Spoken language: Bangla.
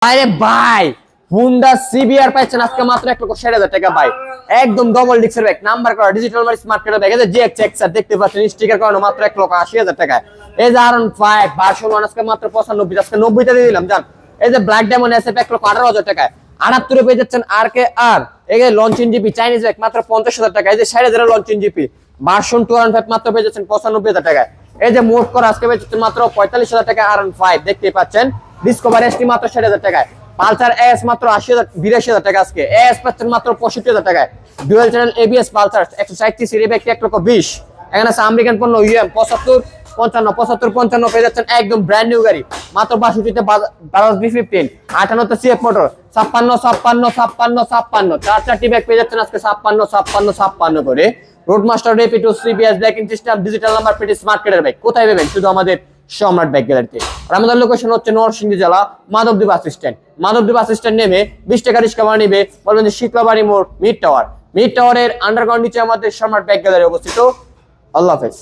আরে ভাই হুন্ডা সিবিআর পাচ্ছেন আজকে মাত্র 1,60,000 টাকা ভাই, একদম ডবল ডিক্সের ব্যাগ, নাম্বার করা ডিজিটাল মার্ক স্মার্ট কার্ডের ব্যাগ, এই যে জিএক্স এক্সআর দেখতে পাচ্ছেন স্টিকার করানো মাত্র 1,80,000 টাকা। এই যে R15 ভার্সন 1 আজকে মাত্র 95, আজকে 90 টা দিয়ে দিলাম জান। এই যে ব্ল্যাক ডায়মন্ড এসএফ 1,18,000 টাকায়। 78 পেয়ে যাচ্ছেন RKR, এই যে লঞ্চিং জিপি চাইনিজ ব্যাগ মাত্র 50,000 টাকা। এই যে 60,000 লঞ্চিং জিপি ভার্সন 205 মাত্র পেয়ে যাচ্ছেন 95,000 টাকায়। এই যে মোট করা আজকে পেয়ে যাচ্ছেন মাত্র 45,000 টাকা R15 দেখতে পাচ্ছেন। ডিসকভার এসটি মাত্র 60,000 টাকায়। পালসার এস মাত্র 82,000 টাকা, আজকে এস পাচ্ছেন মাত্র 65,000 টাকায়। Dual channel ABS Pulsar 160 CC bag 1,20,000। এখানে আছে আমেরিকান পণ্য ইউএম 75 55 75 55 পেয়ে যাচ্ছেন একদম ব্র্যান্ড নিউ গাড়ি মাত্র 62 তে বাজাজ B15 58 তে সিএফ মোটর 56 56 56 56 চারটি ব্যাগ পেয়ে যাচ্ছেন আজকে 56 56 56 করে। রোডমাস্টার রেপি 2 CBS braking system digital number plate smart কার্ডের ব্যাগ কোথায় পাবেন? শুধু আমাদের সম্রাট ব্যাগ গ্যালারিতে। আর আমাদের লোকেশন হচ্ছে নরসিংদী জেলা Madhabdi bus stand. Madhabdi bus stand নেমে 20 টাকা রিক্সা ভাড়া নেবে, বলবেন যে শীতলাবাড়ি মোড় মিড টাওয়ার। মিড টাওয়ারের আন্ডারগ্রাউন্ড নিচে আমাদের সম্রাট ব্যাগ গ্যালারি অবস্থিত। আল্লাহ হাফেজ।